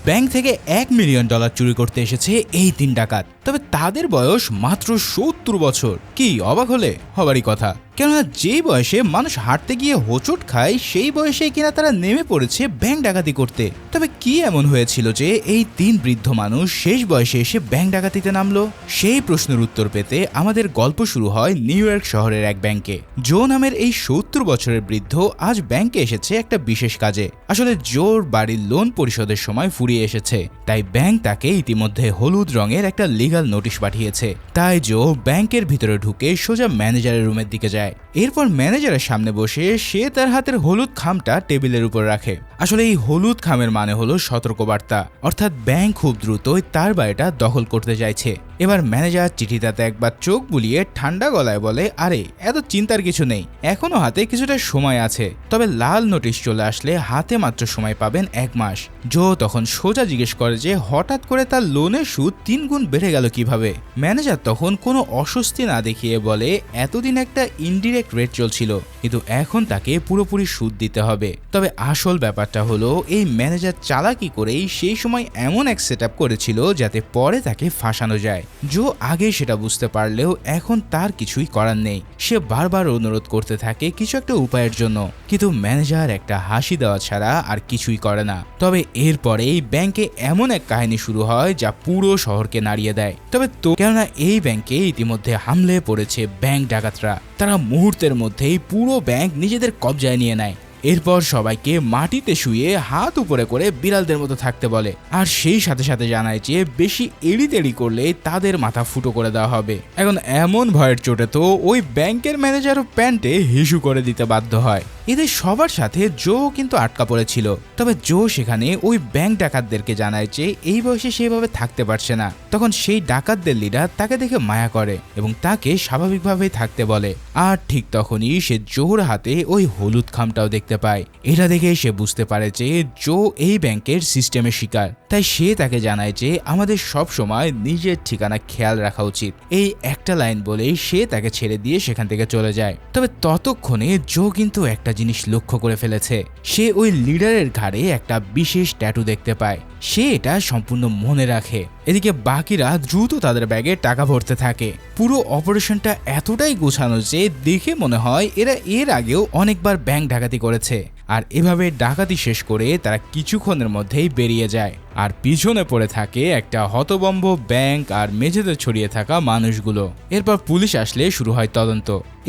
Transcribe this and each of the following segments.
Bank থেকে $1 million চুরি করতে এসেছে এই 3 ডাকাত। তবে তাদের বয়স মাত্র 70 বছর। কি অবাক হবারই কথা, কেননা যেই বয়সে মানুষ হাঁটতে গিয়ে হোঁচট খায় সেই বয়সে কিনা তারা নেমে পড়েছে ব্যাংক ডাকাতি করতে। তবে কি এমন হয়েছিল যে এই 3 বৃদ্ধ মানুষ শেষ বয়সে এসে ব্যাংক ডাকাতিতে নামলো? সেই প্রশ্নের উত্তর পেতে আমাদের গল্প শুরু হয় নিউ ইয়র্ক শহরের এক ব্যাংকে। জো নামের এই 70 বছরের বৃদ্ধ আজ ব্যাংকে এসেছে একটা বিশেষ কাজে। আসলে জোর বাড়ির লোন পরিশোধের সময় ফুরিয়ে এসেছে, তাই ব্যাংক তাকে ইতিমধ্যে হলুদ রঙের একটা লিগ্যাল নোটিশ পাঠিয়েছে। তাই জো ব্যাংকের ভিতরে ঢুকে সোজা ম্যানেজারের রুমের দিকে যায়। এরপর ম্যানেজারের সামনে বসে সে তার হাতের হলুদ খামটা টেবিলের উপর রাখে। আসলে এই হলুদ খামের মানে হলো সতর্কবার্তা, অর্থাৎ ব্যাংক খুব দ্রুতই তার বাড়িটা দখল করতে চাইছে। এবার ম্যানেজার চিঠিটাতে একবার চোখ বুলিয়ে ঠান্ডা গলায় বলে, আরে এত চিন্তার কিছু নেই, এখনো হাতে কিছুটা সময় আছে। তবে লাল নোটিশ চলে আসলে হাতে মাত্র সময় পাবেন 1 মাস। জো তখন সোজা জিজ্ঞেস করে যে হঠাৎ করে তার লোনের সুদ 3 গুণ বেড়ে গেল কিভাবে? ম্যানেজার তখন কোনো অস্বস্তি না দেখিয়ে বলে, এতদিন একটা ইনডিরেক্ট রেট চলছিল, কিন্তু এখন তাকে পুরোপুরি সুদ দিতে হবে। তবে আসল ব্যাপারটা হলো এই ম্যানেজার চালাকি করেই সেই সময় এমন এক সেটআপ করেছিল যাতে পরে তাকে ফাঁসানো যায়। জো আগে সেটা বুঝতে পারলেও এখন তার কিছুই করার নেই। সে বারবার অনুরোধ করতে থাকে কিছু একটা উপায়ের জন্য, কিন্তু ম্যানেজার একটা হাসি দেওয়া ছাড়া আর কিছুই করে না। তবে এরপরেই ব্যাংকে এমন এক কাহিনী শুরু হয় যা পুরো শহরকে নাড়িয়ে দেয়। তবে কেননা এই ব্যাংকে ইতিমধ্যে হামলে পড়েছে ব্যাংক ডাকাতরা। তারা মুহূর্তের মধ্যেই পুরো ব্যাংক নিজেদের কবজায় নিয়ে নেয়। এরপর সবাইকে মাটিতে শুয়ে হাত উপরে করে বিড়ালদের মতো থাকতে বলে, আর সেই সাথে সাথে জানায় যে বেশি এড়িতেড়ি করলে তাদের মাথা ফুটো করে দেওয়া হবে। এখন এমন ভয়ের চোটে তো ওই ব্যাংকের ম্যানেজারও প্যান্টে হিসু করে দিতে বাধ্য হয়। এদের সবার সাথে জো কিন্তু আটকা পড়েছিল। তবে জো সেখানে ওই ব্যাংক ডাকাতদেরকে জানায় যে এই বয়সে সেভাবে থাকতে পারছে না। তখন সেই ডাকাতদের লিডার তাকে দেখে মায়া করে এবং তাকে স্বাভাবিকভাবেই থাকতে বলে। আর ঠিক তখনই সে জোর হাতে ওই হলুদ খামটাও দেখতে পায়। এটা দেখে সে বুঝতে পারে যে জো এই ব্যাংকের সিস্টেমের শিকার। তাই সে তাকে জানায় যে আমাদের সব সময় নিজের ঠিকানা খেয়াল রাখা উচিত। এই একটা লাইন বলেই সে তাকে ছেড়ে দিয়ে সেখান থেকে চলে যায়। তবে ততক্ষণে জো কিন্তু একটা জিনিস লক্ষ্য করে ফেলেছে। সে ওই লিডারের ঘাড়ে একটা বিশেষ ট্যাটু দেখতে পায়। সে এটা সম্পূর্ণ মনে রাখে। এদিকে বাকিরা দ্রুত তাদের ব্যাগে টাকা ভরতে থাকে। পুরো অপারেশনটা এতটাই গোছানো যে দেখে মনে হয় এরা এর আগেও অনেকবার ব্যাংক ডাকাতি করেছে। আর এভাবে ডাকাতি শেষ করে তারা কিছুক্ষণের মধ্যেই বেরিয়ে যায়। আর পিছনে পড়ে থাকে একটা হতবম্ব ব্যাংক আর মেঝেতে ছড়িয়ে থাকা মানুষগুলো। এরপর পুলিশ আসলে শুরু হয় তদন্ত।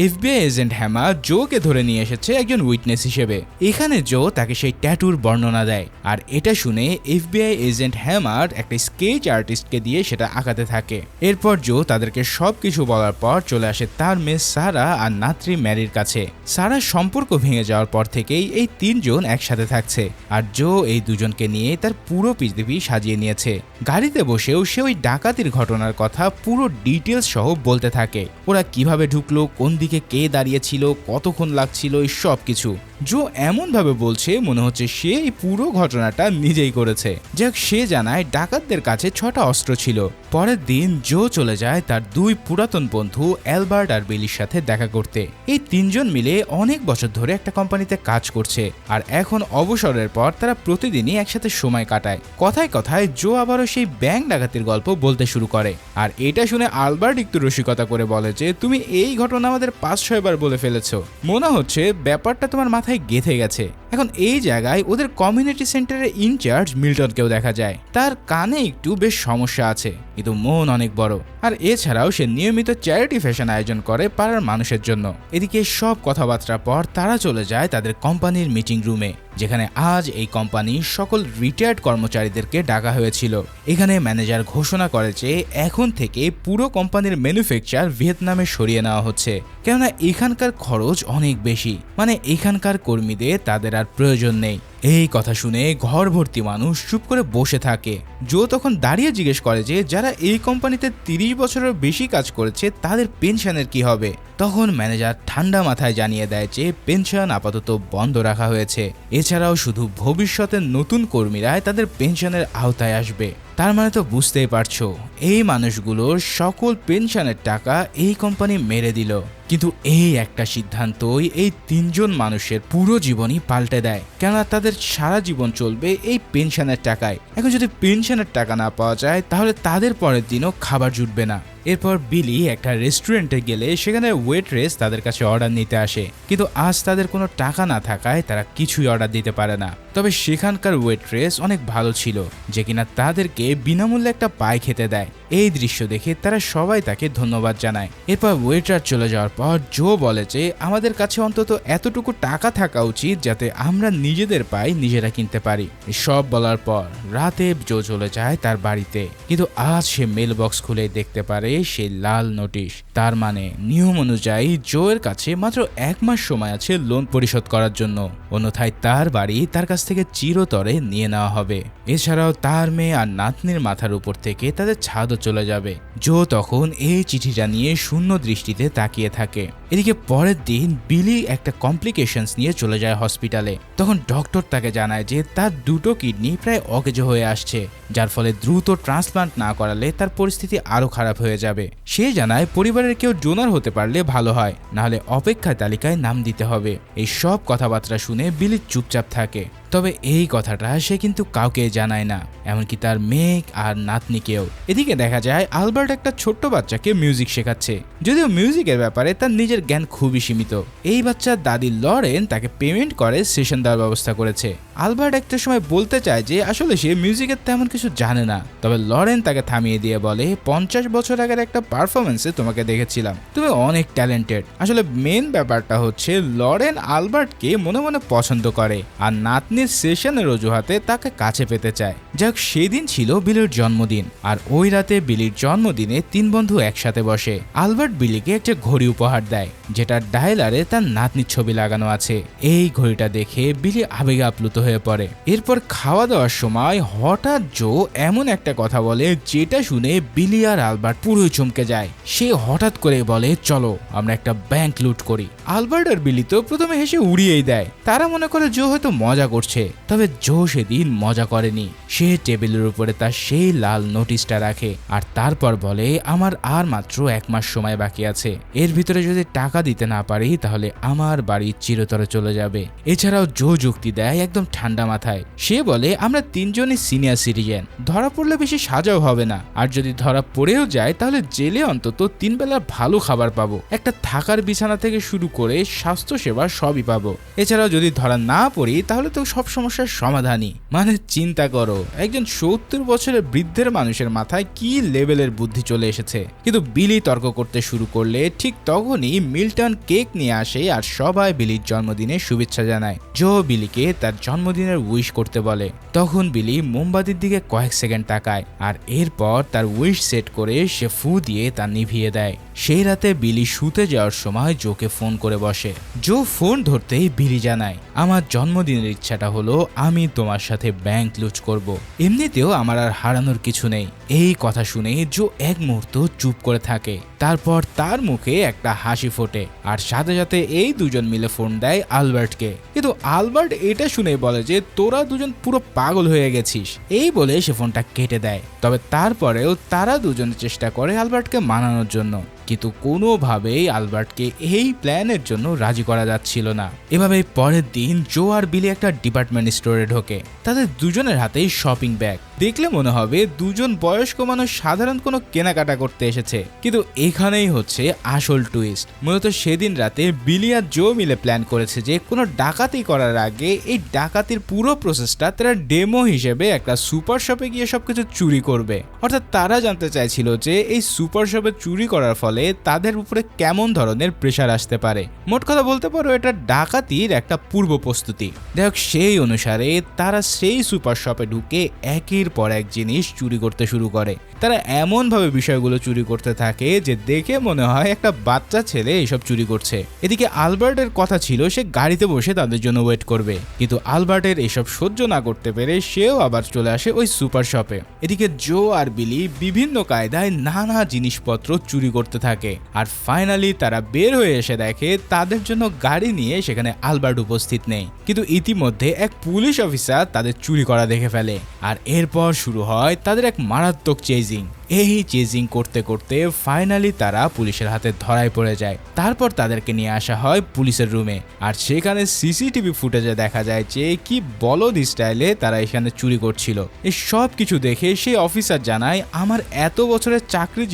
FBI এজেন্ট হ্যামার জোকে ধরে নিয়ে এসেছে একজন উইটনেস হিসেবে। এখানে জো তাকে সেই ট্যাটুর বর্ণনা দেয়, আর এটা শুনে FBI এজেন্ট হ্যামার একটা স্কেচ আর্টিস্টকে দিয়ে সেটা আঁকাতে থাকে। এরপর জো তাদেরকে সবকিছু বলার পর চলে আসে তার মেয়ে সারা আর নাতরি ম্যারির কাছে। সারার সম্পর্ক ভেঙে যাওয়ার পর থেকেই এই 3 জন একসাথে থাকছে, আর জো এই দুজনকে নিয়ে তার পুরো পৃথিবী সাজিয়ে নিয়েছে। গাড়িতে বসেও সে ওই ডাকাতির ঘটনার কথা পুরো ডিটেলস সহ বলতে থাকে। ওরা কিভাবে ঢুকলো, কোন দিকে কে দাঁড়িয়েছিল, কতক্ষণ লাগছিল, এই সব কিছু জো এমন ভাবে বলছে মনে হচ্ছে সে এই পুরো ঘটনাটা নিজেই করেছে। যাক, সে জানায় ডাকাতদের কাছে 6টা অস্ত্র ছিল। পরের দিন জো চলে যায় তার 2 পুরাতন বন্ধু অ্যালবার্ট আর বিলির সাথে দেখা করতে। এই 3 জন মিলে অনেক বছর ধরে একটা কোম্পানিতে কাজ করছে, আর এখন অবসরের পর তারা প্রতিদিনই একসাথে সময় কাটায়। কথায় কথায় জো আবারও সেই ব্যাংক ডাকাতির গল্প বলতে শুরু করে। আর এটা শুনে আলবার্ট একটু রসিকতা করে বলে যে তুমি এই ঘটনা আমাদের 5-6 বার বলে ফেলেছো, মনে হচ্ছে ব্যাপারটা তোমার মাথায় গেঁথে গেছে। এখন এই জায়গায় ওদের কমিউনিটি সেন্টারের ইনচার্জ মিল্টনকেও দেখা যায়। তার কানে একটু বেশ সমস্যা আছে, কিন্তু মন অনেক বড়। আর এছাড়াও সে নিয়মিত চ্যারিটি ফ্যাশন আয়োজন করে পাড়ার মানুষের জন্য। এদিকে সব কথাবার্তার পর তারা চলে যায় তাদের কোম্পানির মিটিং রুমে, যেখানে আজ এই কোম্পানির সকল রিটায়ার্ড কর্মচারীদেরকে ডাকা হয়েছিল। এখানে ম্যানেজার ঘোষণা করে যে এখন থেকে পুরো কোম্পানির ম্যানুফ্যাকচার ভিয়েতনামে সরিয়ে নেওয়া হচ্ছে, কেননা এখানকার খরচ অনেক বেশি। মানে এখানকার কর্মীদের তাদের আর প্রয়োজন নেই। এই কথা শুনে ঘর ভর্তি মানুষ চুপ করে বসে থাকে। জো তখন দাঁড়িয়ে জিজ্ঞেস করে যে যারা এই কোম্পানিতে 30 বছরের বেশি কাজ করেছে তাদের পেনশনের কি হবে। তখন ম্যানেজার ঠান্ডা মাথায় জানিয়ে দেয় যে পেনশন আপাতত বন্ধ রাখা হয়েছে। এছাড়াও শুধু ভবিষ্যতের নতুন কর্মীরাই তাদের পেনশনের আওতায় আসবে। তার মানে তো বুঝতেই পারছো, এই মানুষগুলোর সকল পেনশনের টাকা এই কোম্পানি মেরে দিল। কিন্তু এই একটা সিদ্ধান্তই এই 3 জন মানুষের পুরো জীবনই পাল্টে দেয়, কেননা তাদের সারা জীবন চলবে এই পেনশনের টাকায়। এখন যদি পেনশনের টাকা না পাওয়া যায় তাহলে তাদের পরের দিনও খাবার জুটবে না। এরপর বিলি একটা রেস্টুরেন্টে গেলে সেখানে ওয়েট্রেস তাদের কাছে অর্ডার নিতে আসে, কিন্তু আজ তাদের কোনো টাকা না থাকায় তারা কিছুই অর্ডার দিতে পারে না। তবে সেখানকার ওয়েট্রেস অনেক ভালো ছিল, যে কিনা তাদেরকে বিনামূল্যে একটা পাই খেতে দেয়। এই দৃশ্য দেখে তারা সবাই তাকে ধন্যবাদ জানায়। এরপর ওয়েটার চলে যাওয়ার পর জো বলে যে আমাদের কাছে অন্তত এতটুকু টাকা থাকা উচিত যাতে আমরা নিজেদের পাই নিজেরা কিনতে পারি। সব বলার পর রাতে জো চলে যায় তার বাড়িতে, কিন্তু আজ সে মেল বক্স খুলে দেখতে পারে সেই লাল নোটিশ। তার মানে নিয়ম অনুযায়ী জো এর কাছে মাত্র 1 মাস সময় আছে লোন পরিশোধ করার জন্য, অন্যথায় তার বাড়ি তার কাছ থেকে চিরতরে নিয়ে নেওয়া হবে। এছাড়াও তার মেয়ে আর নাতনির মাথার উপর থেকে তাদের ছাদও চলে যাবে। জো তখন এই চিঠিটা নিয়ে শূন্য দৃষ্টিতে তাকিয়ে থাকে। এদিকে পরের দিন বিলি একটা কমপ্লিকেশনস নিয়ে চলে যায় হসপিটালে। তখন ডক্টর তাকে জানায় যে তার 2টো কিডনি প্রায় অকেজো হয়ে আসছে, যার ফলে দ্রুত ট্রান্সপ্লান্ট না করালে তার পরিস্থিতি আরো খারাপ হয়ে যাবে। সে জানায় পরিবারের কেউ ডোনার হতে পারলে ভালো হয়, নাহলে অপেক্ষা তালিকায় নাম দিতে হবে। এই সব কথাবার্তা শুনে বিলি চুপচাপ থাকে। তবে এই কথাটা সে কিন্তু কাউকে জানায় না, এমনকি তার মেয়ে আর নাতনিকেও। এদিকে দেখা যায় আলবার্ট একটা ছোট্ট বাচ্চাকে মিউজিক শেখাচ্ছে, যদিও মিউজিকের ব্যাপারে তার নিজের জ্ঞান খুবই সীমিত। এই বাচ্চার দাদি লরেন তাকে পেমেন্ট করে সেশন দেওয়ার ব্যবস্থা করেছে। আলবার্ট একটা সময় বলতে চায় যে আসলে সে মিউজিকের তেমন কিছু জানে না, তবে লরেন তাকে থামিয়ে দিয়ে বলে 50 বছর আগের একটা পারফরমেন্সে তোমাকে দেখেছিলাম, তুমি অনেক ট্যালেন্টেড। আসলে মেন ব্যাপারটা হচ্ছে লরেন আলবার্টকে মনে মনে পছন্দ করে আর নাতনি সেশনের অজুহাতে তাকে কাছে পেতে চায়। যাক, সেদিন ছিল বিলির জন্মদিন, আর ওই রাতে বিলির জন্মদিনে 3 বন্ধু একসাথে বসে। আলবার্ট বিলিকে একটা ঘড়ি উপহার দেয়, যেটা ডায়ালারে তার নাতনির ছবি লাগানো আছে। এই ঘড়িটা দেখে বিলি আবেগে আপ্লুত হয়ে পড়ে। এরপর খাওয়া দাওয়ার সময় হঠাৎ জো এমন একটা কথা বলে যেটা শুনে বিলি আর আলবার্ট পুরোই চমকে যায়। সে হঠাৎ করে বলে চলো আমরা একটা ব্যাংক লুট করি। আলবার্ট আর বিলি তো প্রথমে হেসে উড়িয়েই দেয়, তারা মনে করে জো হয়তো মজা করছে। তবে জো সেদিন মজা করেনি। সে টেবিলের উপরে তার সেই লাল নোটিশটা রাখে আর তারপর বলে আমার আর মাত্র 1 মাস সময় বাকি আছে, এর ভিতরে যদি টাকা দিতে না পারি তাহলে আমার বাড়ি চিরতরে চলে যাবে। এছাড়াও জো যুক্তি দেয় একদম ঠান্ডা মাথায়। সে বলে আমরা 3 জনই সিনিয়র সিটিজেন, ধরা পড়লে বেশি সাজাও হবে না, আর যদি ধরা পড়েও যায় তাহলে জেলে অন্তত 3 বেলার ভালো খাবার পাবো, একটা থাকার বিছানা থেকে শুরু করে স্বাস্থ্য সেবা সবই পাবো। এছাড়াও যদি ধরা না পড়ি তাহলে তো সব সমস্যার সমাধানই। মানে চিন্তা করো, একজন 70 বছরের বৃদ্ধের মানুষের মাথায় কি লেভেলের বুদ্ধি চলে এসেছে। কিন্তু বিলি তর্ক করতে শুরু করলে ঠিক তখনই মিল্টন কেক নিয়ে আসে আর সবাই বিলির জন্মদিনে শুভেচ্ছা জানায়। জো বিলিকে তার জন্মদিনের উইশ করতে বলে। তখন বিলি মোমবাতির দিকে কয়েক সেকেন্ড তাকায় আর এরপর তার উইশ সেট করে সে ফু দিয়ে তা নিভিয়ে দেয়। সেই রাতে বিলি শুতে যাওয়ার সময় জোকে ফোন করে বসে। জো ফোন ধরতেই বিলি জানায় আমার জন্মদিনের ইচ্ছাটা হলো আমি তোমার সাথে ব্যাংক লুট করব, এমনিতেও আমার আর হারানোর কিছু নেই। এই কথা শুনে জো এক মুহূর্ত চুপ করে থাকে, তারপর তার মুখে একটা হাসি ফোটে আর সাথে সাথে এই দুজন মিলে ফোন দেয় আলবার্টকে। কিন্তু আলবার্ট এটা শুনে বলে যে তোরা দুজন পুরো পাগল হয়ে গেছিস, এই বলে সে ফোনটা কেটে দেয়। তবে তারপরেও তারা দুজনে চেষ্টা করে আলবার্টকে মানানোর জন্য, কিন্তু কোনোভাবেই আলবার্টকে এই প্ল্যানের জন্য রাজি করা যাচ্ছিল না। এভাবে পরের দিন জো আর বিলি একটা ডিপার্টমেন্ট স্টোরে ঢোকে। তাদের দুজনের হাতেই শপিং ব্যাগ, দেখলে মনে হবে দুজন বয়স্ক মানুষ সাধারণ কোনো কেনাকাটা করতে এসেছে। কিন্তু এখানেই হচ্ছে আসল টুইস্ট। মূলত সেদিন রাতে বিলি আর জো মিলে প্ল্যান করেছে যে কোনো ডাকাতি করার আগে এই ডাকাতির পুরো প্রসেসটা তারা ডেমো হিসেবে একটা সুপার শপে গিয়ে সবকিছু চুরি করবে। অর্থাৎ তারা জানতে চাইছিল যে এই সুপার শপে চুরি করার ফলে তাদের উপরে কেমন ধরনের প্রেসার আসতে পারে। মোট কথা বলতে পারো এটা ডাকাতির একটা পূর্ব প্রস্তুতি। যাই হোক, সেই অনুসারে তারা সেই সুপার শপে ঢুকে একের একের পর এক জিনিস চুরি করতে শুরু করে। তারা এমনভাবে বিষয়গুলো চুরি করতে থাকে যে দেখে মনে হয় একটা বাচ্চা ছেলে এসব চুরি করছে। এদিকে আলবার্টের কথা ছিল সে গাড়িতে বসে তাদের জন্য ওয়েট করবে, কিন্তু আলবার্টের এসব সহ্য না করতে পেরে সেও আবার চলে আসে ওই সুপার শপে। এদিকে জো আর বিলি বিভিন্ন কায়দায় নানা জিনিসপত্র চুরি করতে থাকে, আর ফাইনালি তারা বের হয়ে এসে দেখে তাদের জন্য গাড়ি নিয়ে সেখানে আলবার্ট উপস্থিত নেই। কিন্তু ইতিমধ্যে এক পুলিশ অফিসার তাদের চুরি করা দেখে ফেলে, আর এরপর শুরু হয় তাদের এক মারাত্মক চেজিং। এই চেজিং করতে করতে ফাইনালি তারা পুলিশের হাতে ধরায় পড়ে যায়। তারপর তাদেরকে নিয়ে আসা হয় পুলিশের রুমে, আর সেখানে সিসিটিভি ফুটেজে দেখা যায় যে কি বলদ স্টাইলে তারা এখানে চুরি করছিল। এই সব কিছু দেখে সেই অফিসার জানায়, আমার এত বছরের চাকরি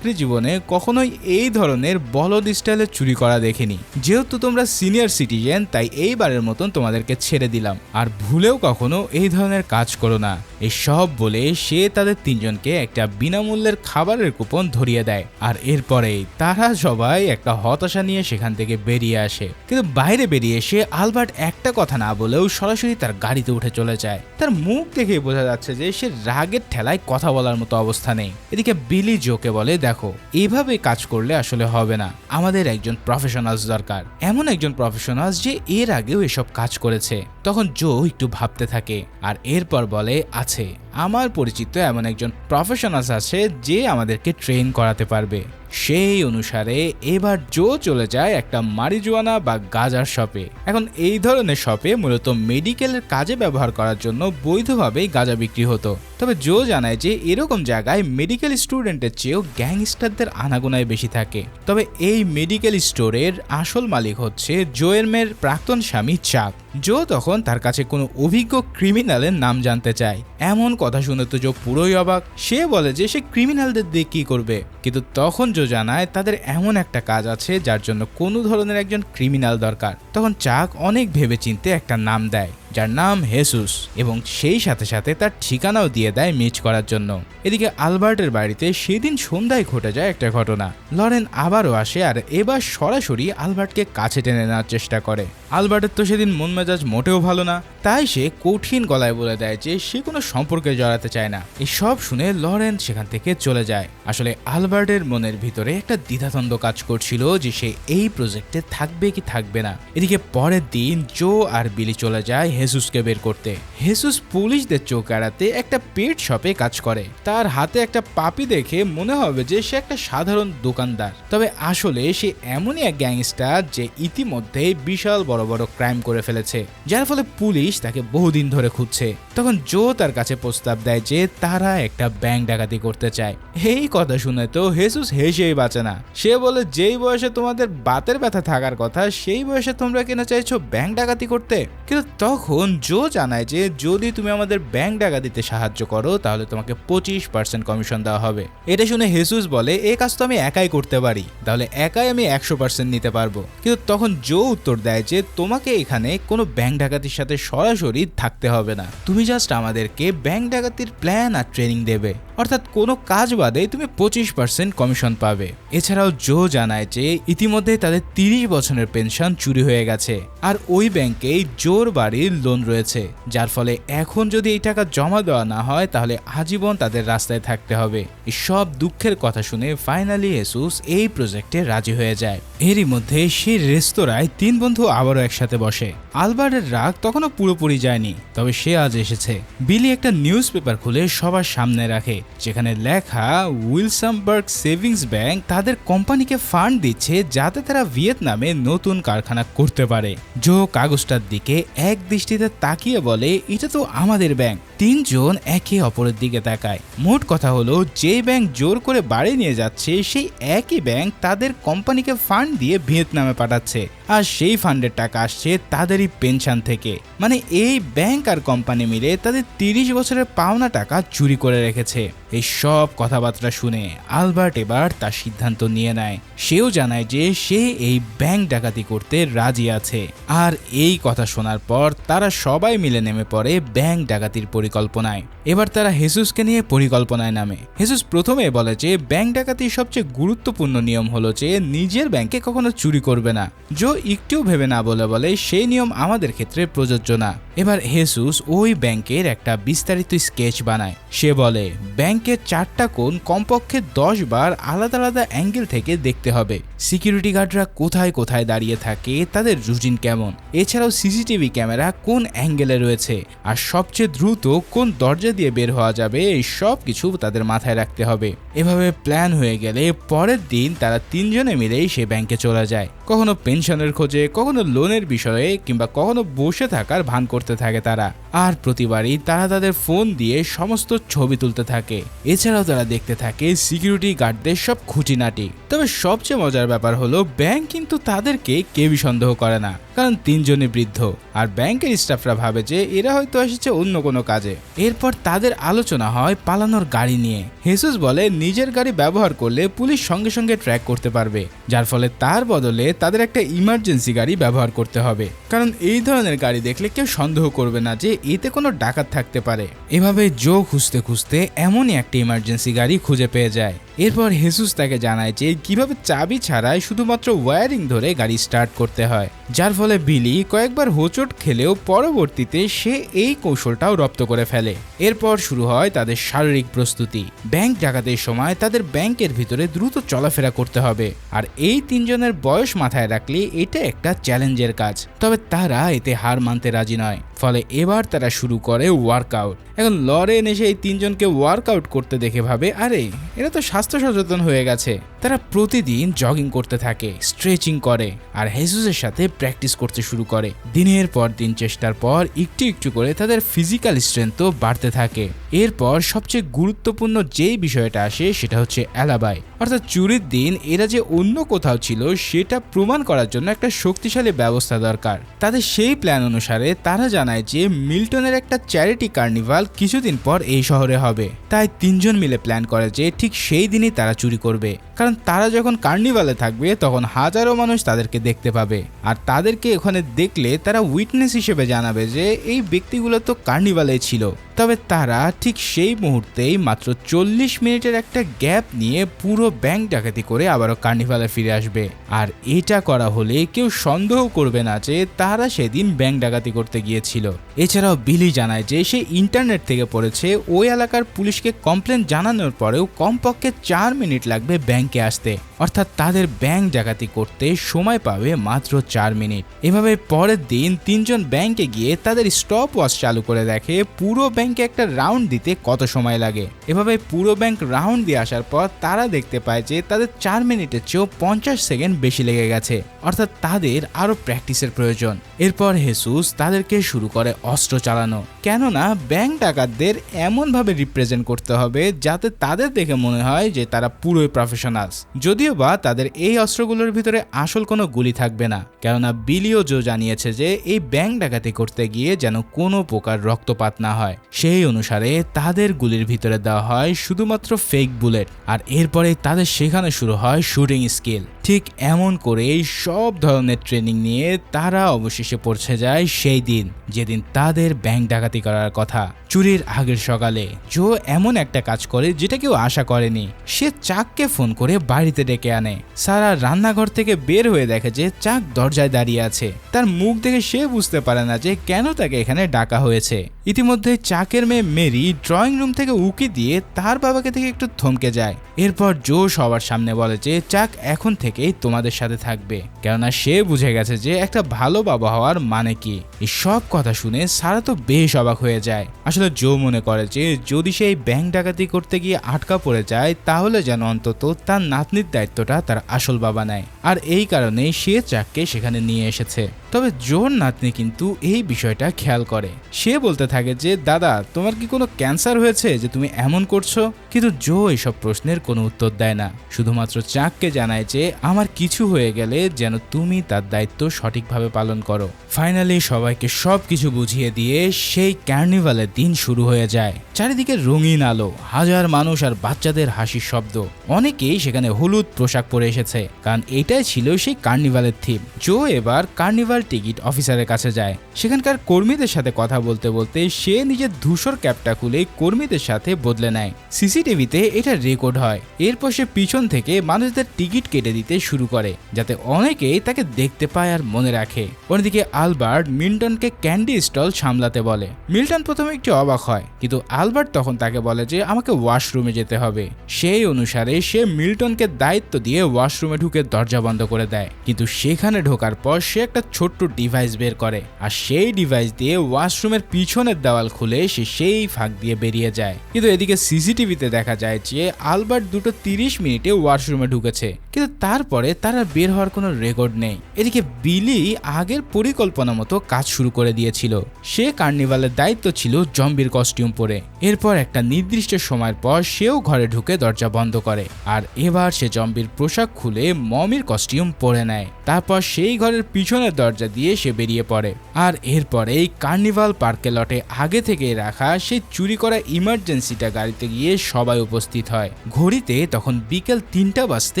জীবনে কখনোই এই ধরনের বলদ স্টাইলে চুরি করা দেখিনি। যেহেতু তোমরা সিনিয়র সিটিজেন, তাই এইবারের মতন তোমাদেরকে ছেড়ে দিলাম, আর ভুলেও কখনো এই ধরনের কাজ করো না। এই সব বলে সে তাদের তিনজনকে একটা বিনামূল্যের খাবারের কুপন ধরিয়ে দেয়, আর এরপরেই তারা সবাই একটা হতাশা নিয়ে সেখান থেকে বেরিয়ে আসে। কিন্তু বাইরে বেরিয়ে এসে আলবার্ট একটা কথা না বলেও সরাসরি তার গাড়িতে উঠে চলে যায়। তার মুখ দেখে বোঝা যাচ্ছে যে সে রাগের ঠেলায় কথা বলার মতো অবস্থা নেই। এদিকে বিলি জোকে বলে, দেখো এভাবে কাজ করলে আসলে হবে না, আমাদের একজন প্রফেশনালস দরকার, এমন একজন প্রফেশনালস যে এর আগেও এসব কাজ করেছে। তখন জো একটু ভাবতে থাকে, আর এরপর বলে, আছে আমার পরিচিত এমন একজন প্রফেশনালস আছে যে আমাদেরকে ট্রেন করাতে পারবে। সেই অনুসারে এবার জো চলে যায় একটা মারিজুয়ানা বা গাঁজার শপে। এখন এই ধরনের শপে মূলত মেডিকেলের কাজে ব্যবহার করার জন্য বৈধভাবেই গাঁজা বিক্রি হতো। তবে জো জানায় যে এরকম জায়গায় মেডিকেল স্টুডেন্টের চেয়েও গ্যাংস্টারদের আনাগোনায় বেশি থাকে। তবে এই মেডিকেল স্টোরের আসল মালিক হচ্ছে জোয়ের মেয়ের প্রাক্তন স্বামী চাক। জো তখন তার কাছে কোনো অভিজ্ঞ ক্রিমিনালের নাম জানতে চায়। এমন কথা শুনে তো জো পুরোই অবাক। সে বলে যে সে ক্রিমিনালদের দিয়ে কি করবে, কিন্তু তখন জো জানায় তাদের এমন একটা কাজ আছে যার জন্য কোনো ধরনের একজন ক্রিমিনাল দরকার। তখন চাক অনেক ভেবেচিন্তে একটা নাম দেয়, যার নাম হেসুস, এবং সেই সাথে সাথে তার ঠিকানাও দিয়ে দেয় ম্যাচ করার জন্য। এদিকে আলবার্টের বাড়িতে সেদিন সন্ধ্যায় ঘটে যায় একটা ঘটনা। লরেন আবারও আসে, আর এবার সরাসরি আলবার্টকে কাছে টেনে নেওয়ার চেষ্টা করে। আলবার্টের তো সেদিন মন মেজাজ মোটেও ভালো না, তাই সে কঠিন গলায় বলে দেয় যে সে কোনো সম্পর্কে জড়াতে চায় না। এই সব শুনে লরেন সেখান থেকে চলে যায়। আসলে আলবার্টের মনের ভিতরে একটা দ্বিধাদ্বন্দ্ব কাজ করছিল যে সে এই প্রজেক্টে থাকবে কি থাকবে না। এদিকে পরের দিন জো আর বিলি চলে যায় হেসুসকে বের করতে। হেসুস পুলিশদের চোখ এড়াতে একটা পেট শপে কাজ করে। তার হাতে একটা পাপি দেখে মনে হবে যে সে একটা সাধারণ দোকানদার, তবে আসলে সে এমনই এক গ্যাংস্টার যে ইতিমধ্যে বিশাল বড় বড় ক্রাইম করে ফেলেছে, যার ফলে পুলিশ তাকে বহুদিন ধরে খুঁজছে। তখন জো তার কাছে প্রস্তাব দেয় যে তারা একটা ব্যাংক ডাকাতি করতে চায়। এই কথা শুনে তো হেসুস হেসেই বাঁচে না। সে বলে, যেই বয়সে তোমাদের বাতের ব্যথা থাকার কথা সেই বয়সে তোমরা কিনা চাইছো ব্যাংক ডাকাতি করতে। কিন্তু তখন জো জানায় যে যদি তুমি আমাদের ব্যাংক ডাকাতিতে সাহায্য করো তাহলে তোমাকে 25% কমিশন দেওয়া হবে। এটা শুনে হেসুস বলে, এই কাজ তো আমি একাই করতে পারি, তাহলে একাই আমি 100% নিতে পারবো। কিন্তু তখন জো উত্তর দেয় যে তোমাকে এখানে কোনো ব্যাংক ডাকাতির সাথে সরাসরি থাকতে হবে না, তুমি জাস্ট আমাদেরকে ব্যাংক ডাকাতির প্ল্যান আর ট্রেনিং দেবে, অর্থাৎ কোনো কাজ বাদে তুমি 25% কমিশন পাবে। এছাড়াও জো জানায় যে ইতিমধ্যে তাদের 30 বছরের পেনশন চুরি হয়ে গেছে, আর ওই ব্যাংকেই জোর বাড়ির লোন রয়েছে, যার ফলে এখন যদি এই টাকা জমা দেওয়া না হয় তাহলে আজীবন তাদের রাস্তায় থাকতে হবে। এই সব দুঃখের কথা শুনে ফাইনালি হেসুস এই প্রজেক্টে রাজি হয়ে যায়। এরই মধ্যে সেই রেস্তোরাঁয় 3 বন্ধু আবারও একসাথে বসে। আলবার্টের রাগ তখনও পুরোপুরি যায়নি, তবে সে আজ এসেছে। বিলি একটা নিউজ পেপার খুলে সবার সামনে রাখে, যেখানে লেখা উইলসামবার্গ সেভিংস ব্যাংক তাদের কোম্পানিকে ফান্ড দিচ্ছে যাতে তারা ভিয়েতনামে নতুন কারখানা করতে পারে। জো কাগজটার দিকে এক দৃষ্টিতে তাকিয়ে বলে, এটা তো আমাদের ব্যাংক। 3 জন একে অপরের দিকে তাকায়। মোট কথা হলো, যে ব্যাংক জোর করে বাড়ি নিয়ে যাচ্ছে সেই একই ব্যাংক তাদের কোম্পানিকে ফান্ড দিয়ে ভিয়েতনামে পাঠাচ্ছে, আর সেই ফান্ডের টাকা আসছে তাদেরই পেনশন থেকে। মানে এই ব্যাংক আর কোম্পানি মিলে তাদের 30 বছরের পাওনা টাকা চুরি করে রেখেছে। এই সব কথাবার্তা শুনে আলবার্ট এবার তার সিদ্ধান্ত নিয়ে নেয়। সেও জানায় যে সে এই ব্যাংক ডাকাতি করতে রাজি আছে। আর এই কথা শোনার পর তারা সবাই মিলে নেমে পড়ে ব্যাংক ডাকাতির পরিকল্পনায়। এবার তারা হেসুসকে নিয়ে পরিকল্পনায় নামে। হেসুস প্রথমে বলে যে ব্যাংক ডাকাতির সবচেয়ে গুরুত্বপূর্ণ নিয়ম হলো যে নিজের ব্যাংকে কখনো চুরি করবে না। জো একটু ভেবে না বলে সেই নিয়ম আমাদের ক্ষেত্রে প্রযোজ্য না। এবার হেসুস ওই ব্যাংকের একটা বিস্তারিত স্কেচ বানায়। সে বলে ব্যাংকের 4টা কোণ কমপক্ষে 10 বার আলাদা আলাদা অ্যাঙ্গেল থেকে দেখতে হবে। সিকিউরিটি গার্ডরা কোথায় কোথায় দাঁড়িয়ে থাকে, তাদের রুটিন কেমন, এছাড়াও সিসিটিভি ক্যামেরা কোন অ্যাঙ্গেলে রয়েছে, আর সবচেয়ে দ্রুত কোন দরজা দিয়ে বের হওয়া যাবে, এই সব কিছু তাদের মাথায় রাখতে হবে। এভাবে প্ল্যান হয়ে গেলে পরের দিন তারা 3 জনে মিলেই সে ব্যাংকে চলে যায়। কখনো পেনশনের খোঁজে, কখনো লোনের বিষয়ে, কিংবা কখনো বসে থাকার ভান করতে থাকে তারা। আর প্রতিবারই তারা তাদের ফোন দিয়ে সমস্ত ছবি তুলতে থাকে। এছাড়াও তারা দেখতে থাকে সিকিউরিটি গার্ডদের সব খুঁটিনাটি। তবে সবচেয়ে মজার ব্যাপার হলো ব্যাংক কিন্তু তাদেরকে কেউই সন্দেহ করে না, কারণ 3 জনই বৃদ্ধ, আর ব্যাংকের স্টাফরা ভাবে যে এরা হয়তো এসেছে অন্য কোনো কাজে। এরপর তাদের আলোচনা হয় পালানোর গাড়ি নিয়ে। হেসুস বলে নিজের গাড়ি ব্যবহার করলে পুলিশ সঙ্গে সঙ্গে ট্র্যাক করতে পারবে, যার ফলে তার বদলে তাদের একটা ইমার্জেন্সি গাড়ি ব্যবহার করতে হবে, কারণ এই ধরনের গাড়ি দেখলে কেউ সন্দেহ করবে না যে এতে কোনো ডাকাত থাকতে পারে। এভাবে জো খুঁজতে খুঁজতে এমনই একটা ইমার্জেন্সি গাড়ি খুঁজে পেয়ে যায়। এরপর হেসুস তাকে জানায় যে কিভাবে চাবি ছাড়াই শুধুমাত্র ওয়্যারিং ধরে গাড়ি স্টার্ট করতে হয়, যার ফলে বিলি কয়েকবার হোঁচট খেলেও পরবর্তীতে সে এই কৌশলটাও রপ্ত করে ফেলে। এরপর শুরু হয় তাদের শারীরিক প্রস্তুতি। ব্যাংক ডাকাতের সময় তাদের ব্যাংকের ভিতরে দ্রুত চলাফেরা করতে হবে, আর এই 3 জনের বয়স মাথায় রাখলে এটা একটা চ্যালেঞ্জের কাজ। তবে তারা এতে হার মানতে রাজি নয়, ফলে এবার তারা শুরু করে ওয়ার্কআউট। এখন লরেন এসে এই 3 জনকে ওয়ার্কআউট করতে দেখে ভাবে আরে এরা তো স্বাস্থ্য সচেতন হয়ে গেছে। তারা প্রতিদিন জগিং করতে থাকে, স্ট্রেচিং করে, আর হেসুসের সাথে প্র্যাকটিস করতে শুরু করে। দিনের পর দিন চেষ্টার পর একটু একটু করে তাদের ফিজিক্যাল স্ট্রেংথও বাড়তে থাকে। এরপর সবচেয়ে গুরুত্বপূর্ণ যেই বিষয়টা আসে সেটা হচ্ছে অ্যালাবাই, অর্থাৎ চুরির দিন এরা যে অন্য কোথাও ছিল সেটা প্রমাণ করার জন্য একটা শক্তিশালী ব্যবস্থা দরকার। তাদের সেই প্ল্যান অনুসারে তারা জানায় যে মিল্টনের একটা চ্যারিটি কার্নিভাল কিছুদিন পর এই শহরে হবে। তাই 3 জন মিলে প্ল্যান করে যে ঠিক সেই দিনই তারা চুরি করবে, কারণ তারা যখন কার্নিভালে থাকবে তখন হাজারো মানুষ তাদেরকে দেখতে পাবে, আর তাদেরকে ওখানে দেখলে তারা উইটনেস হিসেবে জানাবে যে এই ব্যক্তিগুলো তো কার্নিভালে ছিল। তবে তারা ঠিক সেই মুহূর্তেই মাত্র 40 মিনিটের একটা গ্যাপ নিয়ে পুরো ব্যাংক ডাকাতি করে আবারও কার্নিভালে ফিরে আসবে। আর এটা করা হলে কেউ সন্দেহ করবে না যে তারা সেদিন ব্যাংক ডাকাতি করতে গিয়েছিল। এছাড়াও বিলি জানায় যে সে ইন্টারনেট থেকে পড়েছে ওই এলাকার পুলিশকে কমপ্লেন জানানোর পরেও কমপক্ষে 4 মিনিট লাগবে ব্যাংকে আসতে, অর্থাৎ তাদের ব্যাংক ডাকাতি করতে সময় পাবে মাত্র 4 মিনিট। এভাবে পরের দিন 3 জন ব্যাংকে গিয়ে তাদের স্টপ ওয়াচ চালু করে দেখে পুরো ব্যাংকে একটা রাউন্ড দিতে কত সময় লাগে। এভাবে পুরো ব্যাংক রাউন্ড দিয়ে আসার পর তারা দেখতে পায় যে তাদের 4 মিনিটের চেয়েও 50 সেকেন্ড বেশি লেগে গেছে, অর্থাৎ তাদের আরো প্র্যাকটিসের প্রয়োজন। এরপর হেসুস তাদেরকে শুরু করে অস্ত্র চালানো, কেননা ব্যাংক ডাকাতদের এমনভাবে রিপ্রেজেন্ট করতে হবে যাতে তাদের দেখে মনে হয় যে তারা পুরোই প্রফেশনালস। যদিও বা তাদের এই অস্ত্রগুলোর ভিতরে আসল কোনো গুলি থাকবে না, কেননা বিলিও জো জানিয়েছে যে এই ব্যাংক ডাকাতি করতে গিয়ে যেন কোনো প্রকার রক্তপাত না হয়। সেই অনুসারে তাদের গুলির ভিতরে দেওয়া হয় শুধুমাত্র ফেক বুলেট, আর এরপরে তাদের শেখানো শুরু হয় শুটিং স্কিল। ঠিক এমন করেই সব ধরনের ট্রেনিং নিয়ে তারা অবশেষে পৌঁছে যায় সেই দিন যেদিন তাদের ব্যাংক ডাকাতি করার কথা। চুরির আগের সকালে জো এমন একটা কাজ করে যেটা কেউ আশা করেনি। সে চাককে ফোন করে বাড়িতে ডেকে আনে। সারা রান্নাঘর থেকে বের হয়ে দেখে যে চাক দরজায় দাঁড়িয়ে আছে। তার মুখ দেখে সে বুঝতে পারে না যে কেন তাকে এখানে ডাকা হয়েছে। ইতিমধ্যে চাকের মেয়ে মেরি ড্রয়িং রুম থেকে উকি দিয়ে তার বাবাকে থেকে একটু থমকে যায়। এরপর জো সবার সামনে বলে যে চাক এখন থেকেই তোমাদের সাথে থাকবে, কেননা সে বুঝে গেছে যে একটা ভালো বাবা হওয়ার মানে কি। এই সব কথা শুনে সারা তো বেশ অবাক হয়ে যায়। আসলে জো মনে করে যে যদি সেই ব্যাংক ডাকাতি করতে গিয়ে আটকা পড়ে যায় তাহলে যেন অন্তত তার নাতনির দায়িত্বটা তার আসল বাবা নেয়, আর এই কারণে সে চাককে সেখানে নিয়ে এসেছে। তবে জোর নাতনি কিন্তু এই বিষয়টা খেয়াল করে। সে বলতে থাকে যে দাদা তোমার কি কোনো ক্যান্সার হয়েছে যে তুমি এমন করছো? কিন্তু জো এসব প্রশ্নের কোনো উত্তর দেয় না, শুধুমাত্র চাককে জানায় যে আমার কিছু হয়ে গেলে যেন তুমি তার দায়িত্ব সঠিকভাবে পালন করো। ফাইনালি সবাইকে সবকিছু বুঝিয়ে দিয়ে সেই কার্নিভালের দিন শুরু হয়ে যায়। চারিদিকে রঙিন আলো, হাজার মানুষ আর বাচ্চাদের হাসির শব্দ। অনেকেই সেখানে হলুদ পোশাক পরে এসেছে, কারণ এটাই ছিল সেই কার্নিভালের থিম। জো এবার কার্নিভাল টিকিট অফিসারের কাছে যায়। সেখানকার কর্মীদের সাথে কথা বলতে বলতে সে নিজের ধূসর ক্যাপটা খুলে কর্মীদের সাথে বদলে নেয়। সিসিটিভিতে এটা রেকর্ড হয়। এরপর সে পিছন থেকে মানুষদের টিকিট কেটে দিতে শুরু করে, যাতে অনেকেই তাকে দেখতে পায় আর মনে রাখে। অন্যদিকে আলবার্ট মিল্টনকে ক্যান্ডি স্টল সামলাতে বলে। মিল্টন প্রথমে একটু অবাক হয়, কিন্তু আলবার্ট তখন তাকে বলে যে আমাকে ওয়াশরুমে যেতে হবে। সেই অনুসারে সে মিল্টনকে দায়িত্ব দিয়ে ওয়াশরুমে ঢুকে দরজা বন্ধ করে দেয়। কিন্তু সেখানে ঢোকার পর সে একটা ছোট্ট ডিভাইস বের করে, আর সেই ডিভাইস দিয়ে ওয়াশরুমের পিছনের দেওয়াল খুলে সে সেই ফাঁক দিয়ে বেরিয়ে যায়। কিন্তু এদিকে সিসিটিভিতে দেখা যায় যে আলবার্ট 2:30 ওয়াশরুমে ঢুকেছে, কিন্তু তারপরে তার আর বের হওয়ার কোনো রেকর্ড নেই। এদিকে বিলি আগের পরিকল্পনা মতো কাজ শুরু করে দিয়েছিল। সে কার্নিভালের দায়িত্ব ছিল জম্বির কস্টিউম পরে। এরপর একটা নির্দিষ্ট সময়ের পর সেও ঘরে ঢুকে দরজা বন্ধ করে, আর এবার সে জম্বির পোশাক খুলে মমির কস্টিউম পরে নেয়। তারপর সেই ঘরের পিছনের দরজা দিয়ে সে বেরিয়ে পড়ে। আর এরপরেই কার্নিভাল পার্কে লটে আগে থেকে রাখা সেই চুরি করা ইমার্জেন্সিটা গাড়িতে গিয়ে সবাই উপস্থিত হয়। ঘড়িতে তখন বিকেল 3টা বাজতে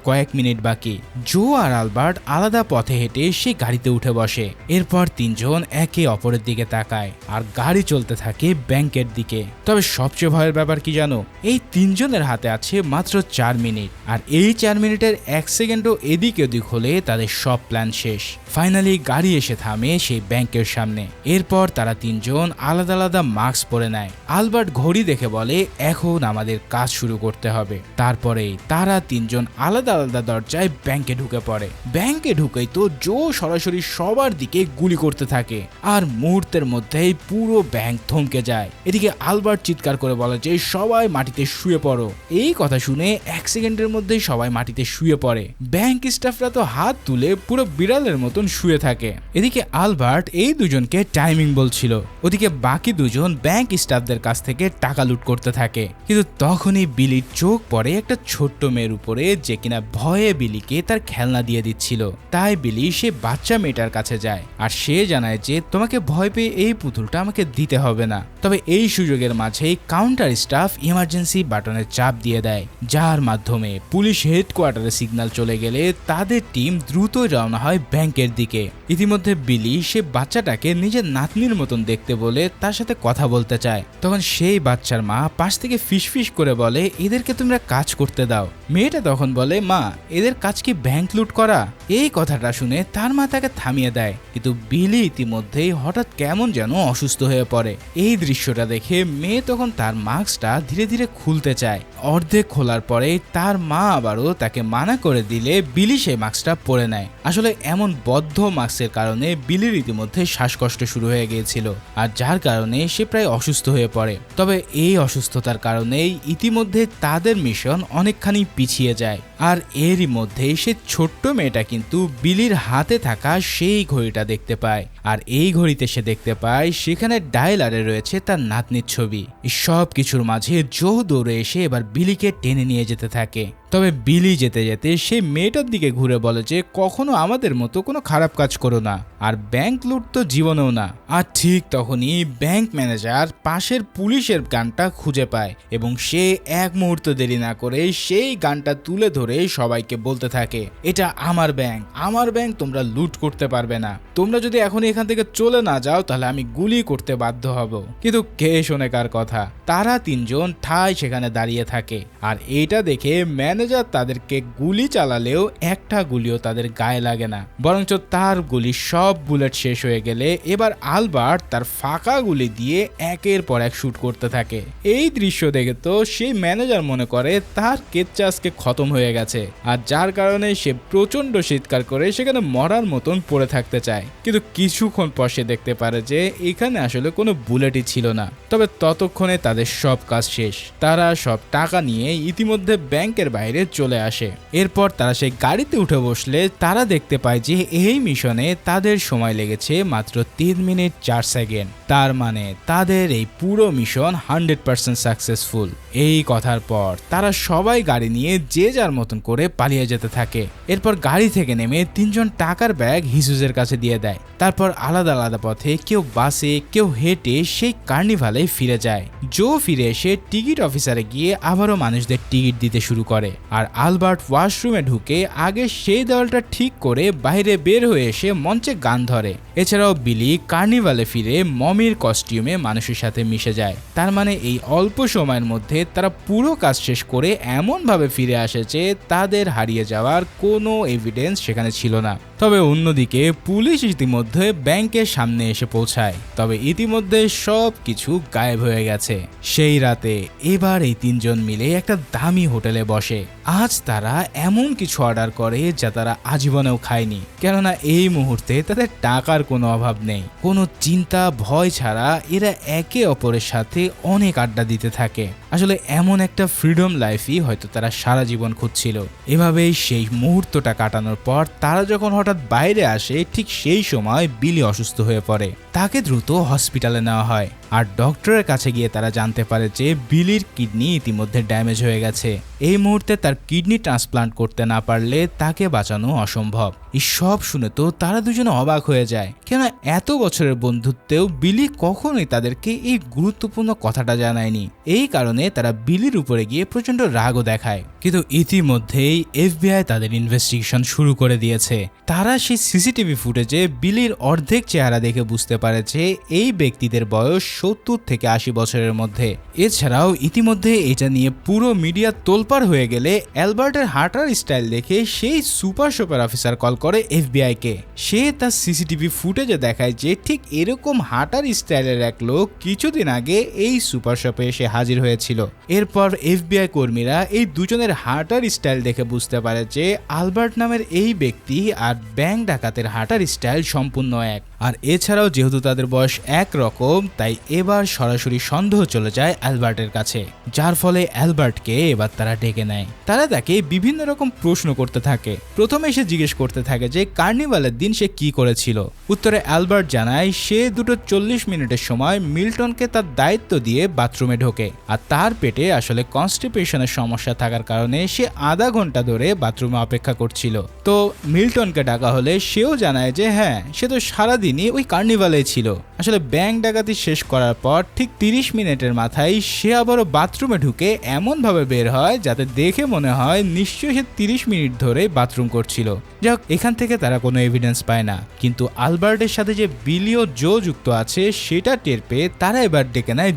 কয়েক মিনিট বাকি। জো আর আলবার্ট আলাদা পথে হেঁটে সে গাড়িতে উঠে বসে। এরপর তিনজন একে অপরের দিকে তাকায় আর গাড়ি চলতে থাকে ব্যাংকের দিকে। তবে সবচেয়ে ভয়ের ব্যাপার কি জানো? এই তিনজনের হাতে আছে মাত্র 4 মিনিট, আর এই 4 মিনিটের 1 সেকেন্ডও এদিক ওদিক হলে তাদের সব প্ল্যান শেষ। ফাইনালি গাড়ি এসে থামে সেই ব্যাংকের সামনে। এরপর তারা তিনজন আলাদা আলাদা মাস্ক পরে নেয়। আলবার্ট ঘড়ি দেখে বলে এখন আমাদের কাজ শুরু করতে হবে। তারপরে তারা তিনজন আলাদা আলাদা দরজায় ব্যাংকে ঢুকে পড়ে। ব্যাংকে ঢুকেই তো জো সরাসরি সবার দিকে গুলি করতে থাকে, আর মুহূর্তের মধ্যেই পুরো ব্যাংক থমকে যায়। এদিকে আলবার্ট চিৎকার করে বলে যে সবাই মাটিতে শুয়ে পড়ো। এই কথা শুনে 1 সেকেন্ডের মধ্যেই সবাই মাটিতে শুয়ে পড়ে। ব্যাংক স্টাফরা তো হাত তুলে পুরো বিড়ালের মতন শুয়ে থাকে। এদিকে আলবার্ট এই দুজনকে টাইমিং বলছিল, ওদিকে বাকি দুজন ব্যাংক স্টাফদের কাছ থেকে টাকা লুট করতে থাকে। কিন্তু তখনই বিলির চোখ পড়ে একটা ছোট্ট মেয়ের উপরে, যে কিনা ভয়ে বিলিকে তার খেলনা দিয়ে দিচ্ছিল। তাই বিলি সে বাচ্চা মেয়েটার কাছে যায়, আর সে জানায় যে তোমাকে ভয় পেয়ে এই পুতুলটা আমাকে দিতে হবে না। তবে এই সুযোগের মাঝেই কাউন্টার স্টাফ ইমার্জেন্সি বাটনে চাপ দিয়ে দেয়, যার মাধ্যমে পুলিশ হেডকোয়ার্টারে সিগন্যাল চলে গেলে তাদের টিম দ্রুত রওনা হয় ব্যাংকের দিকে। ইতিমধ্যে বিলি সে বাচ্চাটাকে নিজের নাতনির মতন দেখতে বলে তার সাথে কথা বলতে চায়। তখন সেই বাচ্চার মা পাশ থেকে ফিসফিস করে বলে এদেরকে তোমরা কাজ করতে দাও। মেয়েটা তখন বলে মা এদের কাজ কি ব্যাংক লুট করা? এই কথাটা শুনে তার মা তাকে থামিয়ে দেয়, কিন্তু বিলি ইতিমধ্যেই হঠাৎ কেমন যেন অসুস্থ হয়ে পড়ে। এই দৃশ্যটা দেখে মেয়ে তখন তার মাস্কটা ধীরে ধীরে খুলতে চায়। অর্ধেক খোলার পরে তার মা আবারও তাকে মানা করে দিলে বিলি সেই মাস্কটা পরে নেয়। আসলে এমন বদ্ধ মাস্কের কারণে বিলির ইতিমধ্যে শ্বাসকষ্ট শুরু হয়ে গিয়েছিল, আর যার কারণে সে প্রায় অসুস্থ হয়ে পড়ে। তবে এই অসুস্থতার কারণেই ইতিমধ্যে তাদের মিশন অনেকখানি পিছিয়ে যায়। আর এরই মধ্যে সে ছোট্ট মেয়েটা কিন্তু বিলির হাতে থাকা সেই ঘড়িটা দেখতে পায়, আর এই ঘড়িতে সে দেখতে পায় সেখানে ডায়ালারে রয়েছে তার নাতনির ছবি। সব কিছুর মাঝে জো দৌড়ে এসে এবার বিলিকে টেনে নিয়ে যেতে থাকে। তবে বিলি যেতে যেতে সে মেয়েটার দিকে ঘুরে বলে যে কখনো আমাদের মতো কোনো খারাপ কাজ করো না, আর ব্যাংক লুট তো জীবনেও না। আর ঠিক তখনই ব্যাংক ম্যানেজার পাশের পুলিশের গানটা খুঁজে পায়, এবং সে এক মুহূর্ত দেরি না করে সেই গানটা তুলে ধরে সবাইকে বলতে থাকে এটা আমার ব্যাংক, তোমরা লুট করতে পারবে না। তোমরা যদি এখন এখান থেকে চলে না যাও তাহলে আমি গুলি করতে বাধ্য হব। কিন্তু কে শোনে কার কথা? তারা তিনজন ঠাই সেখানে দাঁড়িয়ে থাকে, আর এইটা দেখে ম্যানেজার তাদেরকে গুলি চালালেও একটা গুলিও তাদের গায়ে লাগে না, বরঞ্চ তার গুলি সব বুলেট শেষ হয়ে গেলে এবার আলবার্ট তার ফাঁকা গুলি দিয়ে একের পর এক শুট করতে থাকে। এই দৃশ্য দেখে তো সেই ম্যানেজার মনে করে তার কেচ্চা আজকে খতম হয়ে গেছে, আর যার কারণে সে প্রচন্ড চিৎকার করে সেখানে মরার মতন পড়ে থাকতে চায়। কিন্তু কিছুক্ষণ পর সে দেখতে পারে যে এখানে আসলে কোনো বুলেটই ছিল না। তবে ততক্ষণে তাদের সব কাজ শেষ। তারা সব টাকা নিয়ে ইতিমধ্যে ব্যাংকের বাইরে চলে আসে। এরপর তারা সেই গাড়িতে উঠে বসলে তারা দেখতে পায় যে এই মিশনে তাদের সময় লেগেছে মাত্র 3 মিনিট 4 সেকেন্ড। তার মানে তাদের এই পুরো মিশন 100% সাকসেসফুল। এই কথার পর তারা সবাই গাড়ি নিয়ে যে যার মতন করে পালিয়ে যেতে থাকে। এরপর গাড়ি থেকে নেমে 3 জন টাকার ব্যাগ হিসুজের কাছে দিয়ে দেয়। তারপর আলাদা আলাদা পথে কেউ বাসে কেউ হেঁটে সেই কার্নিভালে ফিরে যায়। জো ফিরে এসে টিকিট অফিসারে গিয়ে আবারও মানুষদের টিকিট দিতে শুরু করে। আর আলবার্ট ওয়াশরুমে ঢুকে আগে সেই দেওয়ালটা ঠিক করে বাইরে বের হয়ে এসে মঞ্চে গান ধরে। এছাড়াও বিলি কার্নিভালে ফিরে মমির কস্টিউমে মানুষের সাথে মিশে যায়। তার মানে এই অল্প সময়ের মধ্যে তারা পুরো কাজ শেষ করে এমনভাবে ফিরে আসে যে তাদের হারিয়ে যাওয়ার কোনো এভিডেন্স সেখানে ছিল না। তবে অন্যদিকে পুলিশ ইতিমধ্যে ব্যাংকের সামনে এসে পৌঁছায়। তবে ইতিমধ্যে সব কিছু গায়েব হয়ে গেছে। সেই রাতে এবার এই 3 জন মিলে একটা দামি হোটেলে বসে। আজ তারা এমন কিছু অর্ডার করে যা তারা আজীবনেও খায়নি, কেননা এই মুহূর্তে তাদের টাকার কোনো অভাব নেই। কোনো চিন্তা ভয় ছাড়া এরা একে অপরের সাথে অনেক আড্ডা দিতে থাকে। আসলে এমন একটা ফ্রিডম লাইফই হয়তো তারা সারা জীবন খুঁজছিল। এভাবেই সেই মুহূর্তটা কাটানোর পর তারা যখন হঠাৎ বাইরে আসে, ঠিক সেই সময় বিলি অসুস্থ হয়ে পড়ে। তাকে দ্রুত হসপিটালে নেওয়া হয়। আর ডক্টরের কাছে গিয়ে তারা জানতে পারে যে বিলির কিডনি ইতিমধ্যে ড্যামেজ হয়ে গেছে। এই মুহূর্তে তার কিডনি ট্রান্সপ্লান্ট করতে না পারলে তাকে বাঁচানো অসম্ভব। এই সব শুনে তো তারা দুজনে অবাক হয়ে যায়, কেন এত বছরের বন্ধুত্বেও বিলি কখনোই তাদেরকে এই গুরুত্বপূর্ণ কথাটা জানায়নি। এই কারণে তারা বিলির উপরে গিয়ে প্রচন্ড রাগও দেখায়। কিন্তু ইতিমধ্যেই এফবিআই তাদের ইনভেস্টিগেশন শুরু করে দিয়েছে। তারা সেই সিসিটিভি ফুটেজে বিলির অর্ধেক চেহারা দেখে বুঝতে পারে যে এই ব্যক্তিদের বয়স 70 থেকে 80 বছরের মধ্যে। এছাড়াও ইতিমধ্যে এটা নিয়ে পুরো মিডিয়া তোলপাড় হয়ে গেলে অ্যালবার্টের হাঁটার স্টাইল দেখে সেই সুপার অফিসার কল করে এফবিআই কে। সে তার সিসিটিভি ফুটেজে দেখায় যে ঠিক এরকম হাঁটার স্টাইলের এক লোক কিছুদিন আগে এই সুপার শপে এসে হাজির হয়েছিল। এরপর এফবিআই কর্মীরা এই দুজনের হাঁটার স্টাইল দেখে বুঝতে পারে যে আলবার্ট নামের এই ব্যক্তি আর ব্যাংক ডাকাতের হাঁটার স্টাইল সম্পূর্ণ এক। আর এছাড়াও যেহেতু তাদের বয়স একরকম, তাই এবার সরাসরি সন্দেহ চলে যায় অ্যালবার্টের কাছে, যার ফলে অ্যালবার্টকে এবার তারা ডেকে নেয়। তারা তাকে বিভিন্ন রকম প্রশ্ন করতে থাকে। প্রথমে সে জিজ্ঞেস করতে থাকে যে কার্নিভালের দিন সে কি করেছিল। উত্তরে অ্যালবার্ট জানায় সে 2:40 মিনিটের সময় মিল্টনকে তার দায়িত্ব দিয়ে বাথরুমে ঢোকে। আর তার পেটে আসলে কনস্টিপেশনের সমস্যা থাকার কারণে সে আধা ঘন্টা ধরে বাথরুমে অপেক্ষা করছিল। তো মিল্টনকে ডাকা হলে সেও জানায় যে হ্যাঁ, সে তো সারাদিনই ওই কার্নিভালে ছিল। আসলে ব্যাংক ডাকাতি শেষ করার পর ঠিক 30 মিনিটের মাথায় সে আবারও বাথরুমে ঢুকে এমন ভাবে বের হয় যাতে দেখে মনে হয় নিশ্চয়ই সে 30 মিনিট ধরে বাথরুম করছিল। যাক, এখান থেকে তারা কোনো এভিডেন্স পায় না। কিন্তু আলবার্টের সাথে যে বিলি ও জো যুক্ত আছে সেটা টের পেয়ে তারা এবার ডেকে নেয়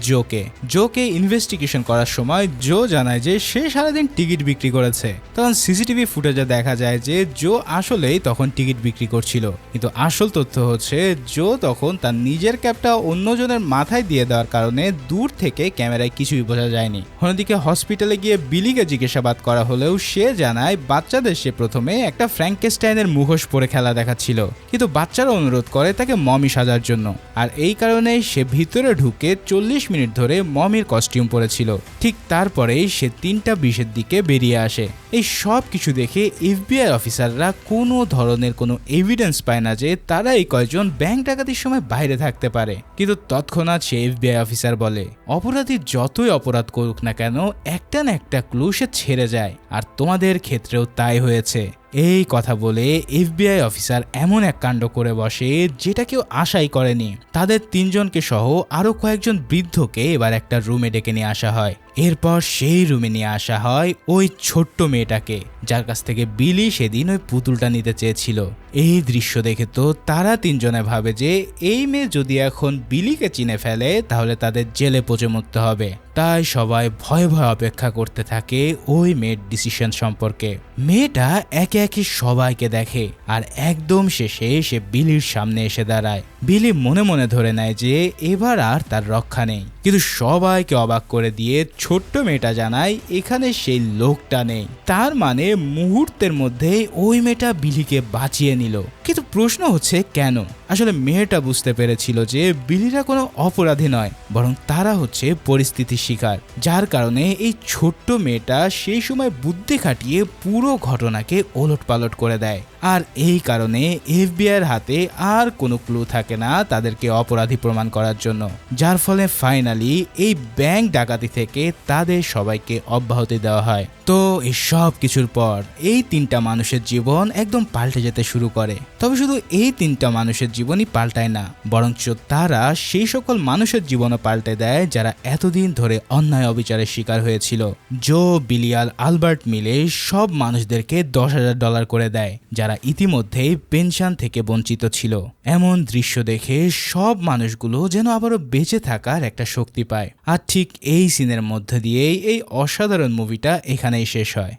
জোকে ইনভেস্টিগেশন করার সময় জো জানায় যে সে সারাদিন টিকিট বিক্রি করেছে। তখন সিসিটিভি ফুটেজে দেখা যায় যে জো আসলেই তখন টিকিট বিক্রি করছিল। কিন্তু আসল তথ্য হচ্ছে জো তখন তার নিজের ক্যাপটা অন্যজনের মাথায় দিয়ে দেওয়ার কারণে দূর থেকে ক্যামেরায় কিছুই বোঝা যায়নি। অন্যদিকে হসপিটালে গিয়ে বিলিকে জিজ্ঞাসাবাদ করা হলেও সে জানায় বাচ্চাদের সে প্রথমে একটা ফ্র্যাঙ্কেস্টাইনের মুখোশ পরে খেলা দেখাচ্ছিল, কিন্তু বাচ্চারা অনুরোধ করে তাকে মমি সাজার জন্য। আর এই কারণেই সে ভিতরে ঢুকে 40 মিনিট ধরে মমির কস্টিউম পরেছিল। ঠিক তারপরেই সে 3:20 দিকে বেরিয়ে আসে। এই সব কিছু দেখে এফবিআই অফিসাররা কোনো ধরনের কোনো এভিডেন্স পায় না যে তারা এই কয়জন ব্যাংক ডাকাতির সময় বাইরে থাকতে পারে। কিন্তু তৎক্ষণাৎ সে এফবিআই অফিসার বলে অপরাধী যতই অপরাধ করুক না কেন, একটা না একটা ক্লু সে ছেড়ে যায়। আর তোমাদের ক্ষেত্রেও তাই হয়েছে। এই কথা বলে এফবিআই অফিসার এমন এক কাণ্ড করে বসে যেটা কেউ আশাই করেনি। তাদের 3 জনকে সহ আরো কয়েকজন বৃদ্ধকে এবার একটা রুমে ডেকে নিয়ে আসা হয়। এরপর সেই রুমে নিয়ে আসা হয় ওই ছোট্ট মেয়েটাকে, যার কাছ থেকে বিলি সেদিন ওই পুতুলটা নিতে চেয়েছিল। এই দৃশ্য দেখে তো তারা 3 জনে ভাবে যে এই মেয়ে যদি এখন বিলিকে চিনে ফেলে তাহলে তাদের জেলে পচে মরতে হবে। তাই সবাই ভয়ে ভয়ে অপেক্ষা করতে থাকে ওই মেয়ের ডিসিশন সম্পর্কে। মেয়েটা একে একে সবাইকে দেখে আর একদম শেষে সে বিলির সামনে এসে দাঁড়ায়। বিলি মনে মনে ধরে নেয় যে এবার আর তার রক্ষা নেই। কিন্তু সবাইকে অবাক করে দিয়ে ছোট্ট মেয়েটা জানায় এখানে সেই লোকটা নেই। তার মানে মুহূর্তের মধ্যে ওই মেয়েটা বিলিকে বাঁচিয়ে নিল। কিন্তু প্রশ্ন হচ্ছে কেন? আসলে মেয়েটা বুঝতে পেরেছিল যে বিলিরা কোনো অপরাধী নয়, বরং তারা হচ্ছে পরিস্থিতির শিকার, যার কারণে এই ছোট্ট মেয়েটা সেই সময় বুদ্ধি খাটিয়ে পুরো ঘটনাকে ওলটপালট করে দেয়। আর এই কারণে এফবিআইয়ের হাতে আর কোনো ক্লু থাকে না তাদেরকে অপরাধী প্রমাণ করার জন্য, যার ফলে ফাইনালি এই ব্যাংক ডাকাতি থেকে তাদের সবাইকে অব্যাহতি দেওয়া হয়। তো এই সব কিছুর পর এই 3টা মানুষের জীবন একদম পাল্টে যেতে শুরু করে। তবে শুধু এই 3টা মানুষের জীবনই পাল্টায় না, বরঞ্চ তারা সেই সকল মানুষের জীবনও পাল্টে দেয় যারা এতদিন ধরে অন্যায় অবিচারের শিকার হয়েছিল। জো, বিলিয়াল, আলবার্ট মিলে সব মানুষদেরকে $10,000 করে দেয় যারা ইতিমধ্যেই পেনশন থেকে বঞ্চিত ছিল। এমন দৃশ্য দেখে সব মানুষগুলো যেন আবারও বেঁচে থাকার একটা শক্তি পায়। আর ঠিক এই সিনের মধ্যে দিয়েই এই অসাধারণ মুভিটা এখানেই শেষ হয়।